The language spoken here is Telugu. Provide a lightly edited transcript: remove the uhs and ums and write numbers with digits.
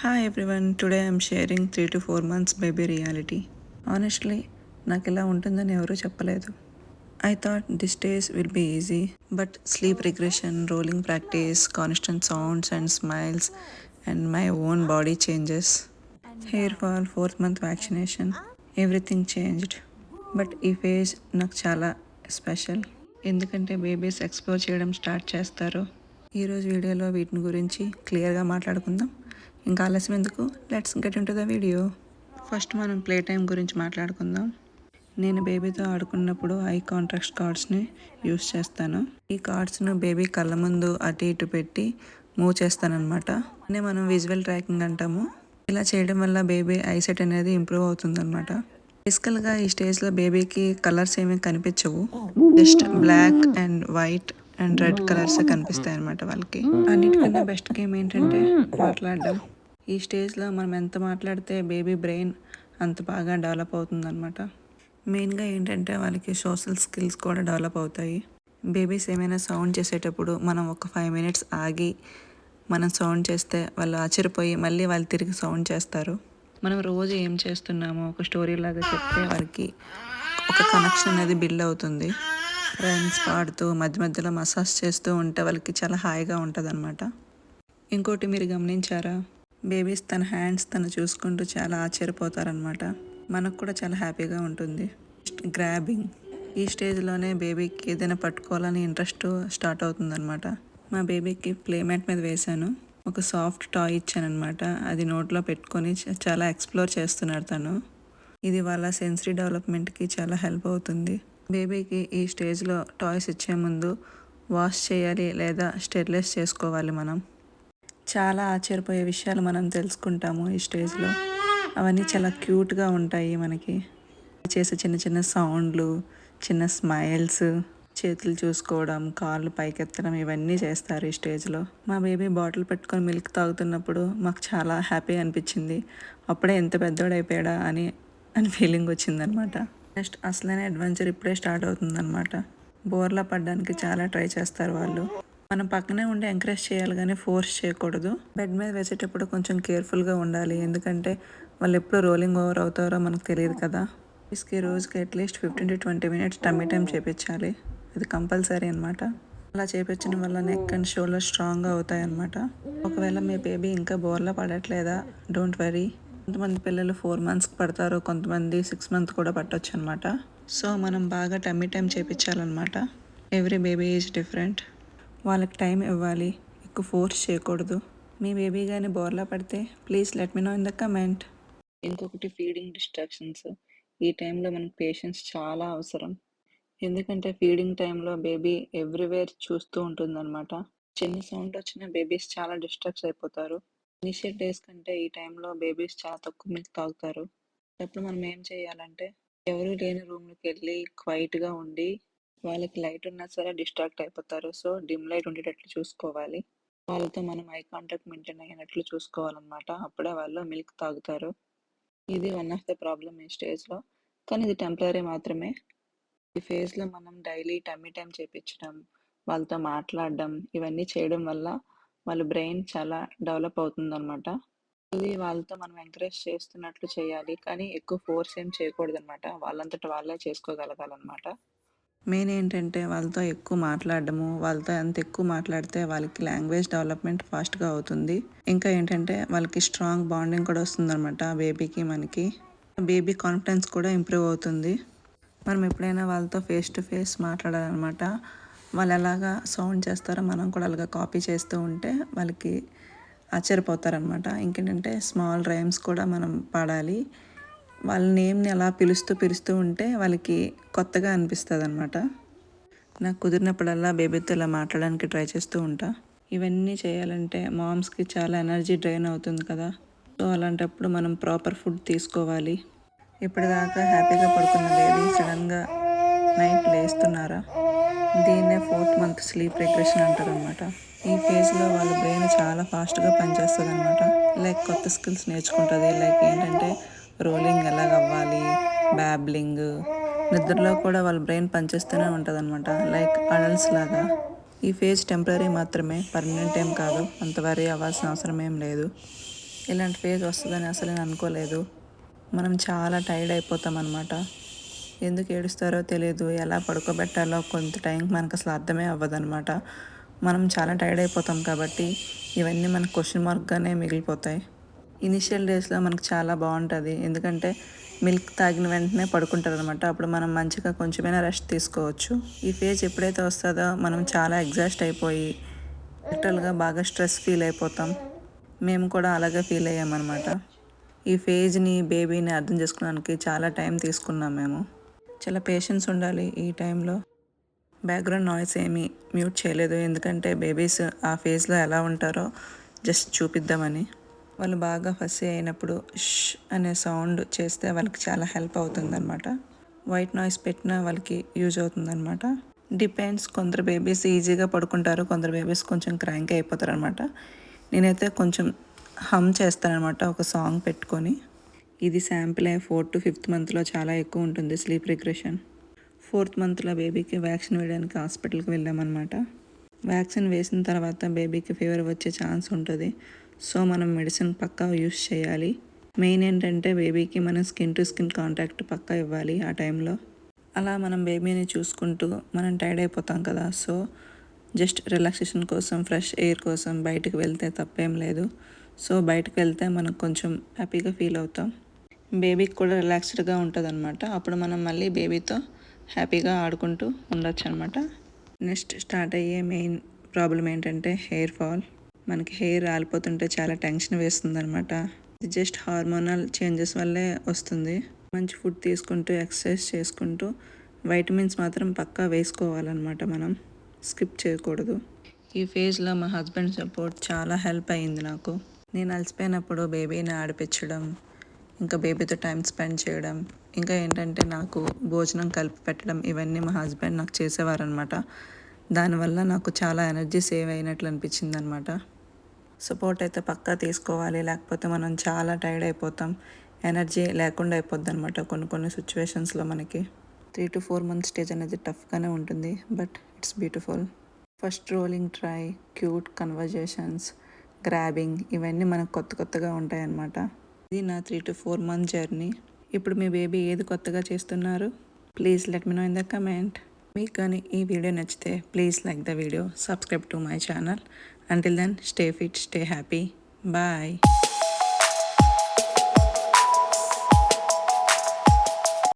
Hi everyone, today I'm sharing 3 to 4 months baby reality. Honestly, నాకు ఇలా ఉంటుందని ఎవరూ చెప్పలేదు. I thought these days will be easy, but sleep regression, rolling practice, constant sounds and smiles, and my own body changes. Hair fall, 4th month vaccination, everything changed. But ఈ ఫేజ్ నాకు చాలా స్పెషల్, ఎందుకంటే బేబీస్ ఎక్స్ప్లోర్ చేయడం స్టార్ట్ చేస్తారు. ఈరోజు వీడియోలో వీటిని గురించి క్లియర్గా మాట్లాడుకుందాం. ఇంకా ఆలస్యం ఎందుకు, let's get in to the video. First మనం ప్లే టైం గురించి మాట్లాడుకుందాం. నేను బేబీతో ఆడుకున్నప్పుడు ఐ కాంట్రాక్ట్ కార్డ్స్ని యూస్ చేస్తాను. ఈ కార్డ్స్ను బేబీ కళ్ళ ముందు అటు ఇటు పెట్టి మూవ్ చేస్తానన్నమాట. అంటే మనం విజువల్ ట్రాకింగ్ అంటాము. ఇలా చేయడం వల్ల బేబీ ఐసెట్ అనేది ఇంప్రూవ్ అవుతుందన్నమాట. బేసికల్గా ఈ స్టేజ్లో బేబీకి కలర్స్ ఏమీ కనిపించవు, just black and white and red colours కనిపిస్తాయి అన్నమాట వాళ్ళకి. అన్నిటికన్నా బెస్ట్ గేమ్ ఏంటంటే మాట్లాడడం. ఈ స్టేజ్లో మనం ఎంత మాట్లాడితే బేబీ బ్రెయిన్ అంత బాగా డెవలప్ అవుతుందన్నమాట. మెయిన్గా ఏంటంటే వాళ్ళకి సోషల్ స్కిల్స్ కూడా డెవలప్ అవుతాయి. బేబీస్ ఏమైనా సౌండ్ చేసేటప్పుడు మనం ఒక 5 minutes ఆగి మనం సౌండ్ చేస్తే వాళ్ళు ఆశ్చర్యపోయి మళ్ళీ వాళ్ళు తిరిగి సౌండ్ చేస్తారు. మనం రోజు ఏం చేస్తున్నామో ఒక స్టోరీ లాగా చెప్తే వాళ్ళకి ఒక కనెక్షన్ అనేది బిల్డ్ అవుతుంది. రైమ్స్ పాడుతూ మధ్య మధ్యలో మసాజ్ చేస్తూ ఉంటే వాళ్ళకి చాలా హాయిగా ఉంటుంది అనమాట. ఇంకోటి మీరు గమనించారా, బేబీస్ తన హ్యాండ్స్ తను చూసుకుంటూ చాలా ఆశ్చర్యపోతారనమాట. మనకు కూడా చాలా హ్యాపీగా ఉంటుంది. గ్రాబింగ్, ఈ స్టేజ్లోనే బేబీకి ఏదైనా పట్టుకోవాలని ఇంట్రెస్ట్ స్టార్ట్ అవుతుందన్నమాట. మా బేబీకి ప్లేమ్యాట్ మీద వేశాను, ఒక సాఫ్ట్ టాయ్ ఇచ్చానమాట. అది నోట్లో పెట్టుకొని చాలా ఎక్స్ప్లోర్ చేస్తున్నారు తను. ఇది వాళ్ళ సెన్సరీ డెవలప్మెంట్కి చాలా హెల్ప్ అవుతుంది. బేబీకి ఈ స్టేజ్లో టాయ్స్ ఇచ్చే ముందు వాష్ చేయాలి లేదా స్టెరిలైజ్ చేసుకోవాలి. మనం చాలా ఆశ్చర్యపోయే విషయాలు మనం తెలుసుకుంటాము ఈ స్టేజ్లో. అవన్నీ చాలా క్యూట్గా ఉంటాయి. మనకి చేసే చిన్న చిన్న సౌండ్లు, చిన్న స్మైల్స్, చేతులు చూసుకోవడం, కాళ్ళు పైకెత్తడం, ఇవన్నీ చేస్తారు ఈ స్టేజ్లో. మా బేబీ బాటిల్ పెట్టుకొని మిల్క్ తాగుతున్నప్పుడు మాకు చాలా హ్యాపీ అనిపించింది. అప్పుడే ఎంత పెద్దోడైపోయాడా అని ఫీలింగ్ వచ్చిందనమాట. నెక్స్ట్ అసలైన అడ్వెంచర్ ఇప్పుడే స్టార్ట్ అవుతుందన్నమాట. బోర్లా పడడానికి చాలా ట్రై చేస్తారు వాళ్ళు. మనం పక్కనే ఉండి ఎంకరేజ్ చేయాలి కానీ ఫోర్స్ చేయకూడదు. బెడ్ మీద వేసేటప్పుడు కొంచెం కేర్ఫుల్గా ఉండాలి, ఎందుకంటే వాళ్ళు ఎప్పుడు రోలింగ్ ఓవర్ అవుతారో మనకు తెలియదు కదా. రోజుకి at least 15 to 20 minutes tummy time చేయించాలి, అది కంపల్సరీ అనమాట. అలా చేయించడం వల్ల నెక్ అండ్ షోల్డర్ స్ట్రాంగ్గా అవుతాయి అన్నమాట. ఒకవేళ మీ బేబీ ఇంకా బోర్లా పడట్లేదా, డోంట్ వరీ. కొంతమంది పిల్లలు 4 monthsకి పడతారు, కొంతమంది 6 months కూడా పట్టొచ్చు అనమాట. సో మనం బాగా టమ్మీ టైం చేయించాలన్నమాట. ఎవ్రీ బేబీ ఈజ్ డిఫరెంట్, వాళ్ళకి టైం ఇవ్వాలి, ఎక్కువ ఫోర్స్ చేయకూడదు. మీ బేబీ కానీ బోర్లా పడితే please let me know in the comment. ఇంకొకటి ఫీడింగ్ డిస్ట్రాక్షన్స్. ఈ టైంలో మనకు పేషెన్స్ చాలా అవసరం, ఎందుకంటే ఫీడింగ్ టైంలో బేబీ ఎవ్రీవేర్ చూస్తూ ఉంటుందన్నమాట. చిన్న సౌండ్ వచ్చిన బేబీస్ చాలా డిస్ట్రాక్ట్ అయిపోతారు. ఇనిషియల్ డేస్ కంటే ఈ టైంలో బేబీస్ చాలా తక్కువ మిల్క్ తాగుతారు. అప్పుడు మనం ఏం చేయాలంటే ఎవరు లేని రూమ్కి వెళ్ళి క్వైట్గా ఉండి, వాళ్ళకి లైట్ ఉన్నా సరే డిస్ట్రాక్ట్ అయిపోతారు. సో డిమ్ లైట్ ఉండేటట్లు చూసుకోవాలి. వాళ్ళతో మనం ఐ కాంటాక్ట్ మెయింటైన్ అయినట్లు చూసుకోవాలన్నమాట. అప్పుడే వాళ్ళు మిల్క్ తాగుతారు. ఇది వన్ ఆఫ్ ద ప్రాబ్లమ్ ఈ స్టేజ్లో, కానీ ఇది టెంపరీ మాత్రమే. ఈ ఫేజ్లో మనం డైలీ టమ్మీ టైం చేయించడం, వాళ్ళతో మాట్లాడడం, ఇవన్నీ చేయడం వల్ల వాళ్ళ బ్రెయిన్ చాలా డెవలప్ అవుతుందన్నమాట. ఇది వాళ్ళతో మనం ఎంకరేజ్ చేస్తున్నట్లు చేయాలి, కానీ ఎక్కువ ఫోర్స్ ఏం చేయకూడదన్నమాట. వాళ్ళంతట వాళ్ళే చేసుకోగలగాలన్నమాట. మెయిన్ ఏంటంటే వాళ్ళతో ఎక్కువ మాట్లాడడము, వాళ్ళతో ఎంత ఎక్కువ మాట్లాడితే వాళ్ళకి లాంగ్వేజ్ డెవలప్మెంట్ ఫాస్ట్గా అవుతుంది. ఇంకా ఏంటంటే వాళ్ళకి స్ట్రాంగ్ బాండింగ్ కూడా వస్తుందన్నమాట. బేబీకి మనకి బేబీ కాన్ఫిడెన్స్ కూడా ఇంప్రూవ్ అవుతుంది. మనం ఎప్పుడైనా వాళ్ళతో ఫేస్ టు ఫేస్ మాట్లాడాలన్నమాట. వాళ్ళు ఎలాగా సౌండ్ చేస్తారో మనం కూడా అలాగా కాపీ చేస్తూ ఉంటే వాళ్ళకి ఆశ్చర్యపోతారనమాట. ఇంకేంటంటే స్మాల్ రైమ్స్ కూడా మనం పాడాలి. వాళ్ళ నేమ్ని అలా పిలుస్తూ ఉంటే వాళ్ళకి కొత్తగా అనిపిస్తుంది అనమాట. నాకు కుదిరినప్పుడల్లా బేబీతో ఇలా మాట్లాడడానికి ట్రై చేస్తూ ఉంటా. ఇవన్నీ చేయాలంటే మామ్స్కి చాలా ఎనర్జీ డ్రైన్ అవుతుంది కదా. సో అలాంటప్పుడు మనం ప్రాపర్ ఫుడ్ తీసుకోవాలి. ఇప్పటిదాకా హ్యాపీగా పడుకున్న బేబీ సడన్గా నైట్ లేస్తున్నారా, దీన్నే 4th month స్లీప్ రిగ్రెషన్ అంటారనమాట. ఈ ఫేజ్లో వాళ్ళ బ్రెయిన్ చాలా ఫాస్ట్గా పనిచేస్తుంది అనమాట. లైక్ కొత్త స్కిల్స్ నేర్చుకుంటుంది. లైక్ ఏంటంటే రోలింగ్ ఎలాగ అవ్వాలి, బ్యాబ్లింగ్, నిద్రలో కూడా వాళ్ళ బ్రెయిన్ పనిచేస్తూనే ఉంటుంది అనమాట, లైక్ అడల్ట్స్ లాగా. ఈ ఫేజ్ టెంపరీ మాత్రమే, పర్మనెంట్ ఏం కాదు, అంత వరీ అవ్వాల్సిన అవసరం ఏం లేదు. ఇలాంటి ఫేజ్ వస్తుందని అసలు నేను అనుకోలేదు. మనం చాలా టైర్డ్ అయిపోతాం అనమాట. ఎందుకు ఏడుస్తారో తెలియదు, ఎలా పడుకోబెట్టాలో కొంత టైంకి మనకు అసలు అర్థమే అవ్వదన్నమాట. మనం చాలా టైర్డ్ అయిపోతాం కాబట్టి ఇవన్నీ మనకు క్వశ్చన్ మార్క్గానే మిగిలిపోతాయి. ఇనిషియల్ డేస్లో మనకు చాలా బాగుంటుంది, ఎందుకంటే మిల్క్ తాగిన వెంటనే పడుకుంటారు అనమాట. అప్పుడు మనం మంచిగా కొంచెమైనా రెస్ట్ తీసుకోవచ్చు. ఈ ఫేజ్ ఎప్పుడైతే వస్తుందో మనం చాలా ఎగ్జాస్ట్ అయిపోయి లిటరల్గా బాగా స్ట్రెస్ ఫీల్ అయిపోతాం. మేము కూడా అలాగే ఫీల్ అయ్యామన్నమాట. ఈ ఫేజ్ని, బేబీని అర్థం చేసుకోవడానికి చాలా టైం తీసుకున్నాం మేము. చాలా పేషెన్స్ ఉండాలి ఈ టైంలో. బ్యాక్గ్రౌండ్ నాయిస్ ఏమీ మ్యూట్ చేయలేదు, ఎందుకంటే బేబీస్ ఆ ఫేజ్లో ఎలా ఉంటారో జస్ట్ చూపిద్దామని. వాళ్ళు బాగా ఫస్సీ అయినప్పుడు ష్ అనే సౌండ్ చేస్తే వాళ్ళకి చాలా హెల్ప్ అవుతుందన్నమాట. వైట్ నాయిస్ పెట్టినా వాళ్ళకి యూజ్ అవుతుందన్నమాట. డిపెండ్స్, కొందరు బేబీస్ ఈజీగా పడుకుంటారు, కొందరు బేబీస్ కొంచెం క్రాంక్ అయిపోతారు అనమాట. నేనైతే కొంచెం హమ్ చేస్తానమాట ఒక సాంగ్ పెట్టుకొని. ఇది శాంపిలే, 4 to 5th మంత్లో చాలా ఎక్కువ ఉంటుంది స్లీప్ రిగ్రెషన్. 4th మంత్లో బేబీకి వ్యాక్సిన్ వేయడానికి హాస్పిటల్కి వెళ్ళామన్నమాట. వ్యాక్సిన్ వేసిన తర్వాత బేబీకి ఫీవర్ వచ్చే ఛాన్స్ ఉంటుంది. సో మనం మెడిసిన్ పక్కా యూస్ చేయాలి. మెయిన్ ఏంటంటే బేబీకి మనం స్కిన్ టు స్కిన్ కాంటాక్ట్ పక్కా ఇవ్వాలి ఆ టైంలో. అలా మనం బేబీని చూసుకుంటూ మనం టైర్డ్ అయిపోతాం కదా, సో జస్ట్ రిలాక్సేషన్ కోసం, ఫ్రెష్ ఎయిర్ కోసం బయటకు వెళ్తే తప్పేం లేదు. సో బయటకు వెళ్తే మనం కొంచెం హ్యాపీగా ఫీల్ అవుతాం, బేబీకి కూడా రిలాక్స్డ్గా ఉంటుంది అనమాట. అప్పుడు మనం మళ్ళీ బేబీతో హ్యాపీగా ఆడుకుంటూ ఉండొచ్చు అనమాట. నెక్స్ట్ స్టార్ట్ అయ్యే మెయిన్ ప్రాబ్లం ఏంటంటే హెయిర్ ఫాల్. మనకి హెయిర్ రాలిపోతుంటే చాలా టెన్షన్ వేస్తుంది అనమాట. ఇది జస్ట్ హార్మోనల్ చేంజెస్ వల్లే వస్తుంది. మంచి ఫుడ్ తీసుకుంటూ, ఎక్సర్సైజ్ చేసుకుంటూ, వైటమిన్స్ మాత్రం పక్కా వేసుకోవాలన్నమాట. మనం స్కిప్ చేయకూడదు. ఈ ఫేజ్లో మా హస్బెండ్ సపోర్ట్ చాలా హెల్ప్ అయ్యింది నాకు. నేను అలసిపోయినప్పుడు బేబీని ఆడిపించడం, ఇంకా బేబీతో టైం స్పెండ్ చేయడం, ఇంకా ఏంటంటే నాకు భోజనం కలిపి పెట్టడం, ఇవన్నీ మా హస్బెండ్ నాకు చేసేవారనమాట. దానివల్ల నాకు చాలా ఎనర్జీ సేవ్ అయినట్లు అనిపించింది అనమాట. సపోర్ట్ అయితే పక్కా తీసుకోవాలి, లేకపోతే మనం చాలా టైర్డ్ అయిపోతాం, ఎనర్జీ లేకుండా అయిపోద్ది అనమాట కొన్ని సిచ్యువేషన్స్లో మనకి. 3 to 4 months స్టేజ్ అనేది టఫ్గానే ఉంటుంది, but it's beautiful. First rolling try, cute conversations, grabbing, ఇవన్నీ మనకు కొత్తగా ఉంటాయన్నమాట. ఇది నా 3 to 4 month జర్నీ. ఇప్పుడు మీ బేబీ ఏది కొత్తగా చేస్తున్నారు? Please let me know in the comment. మీకు కానీ ఈ వీడియో నచ్చితే please like the video, subscribe to my channel. Until then, stay fit, stay happy. Bye.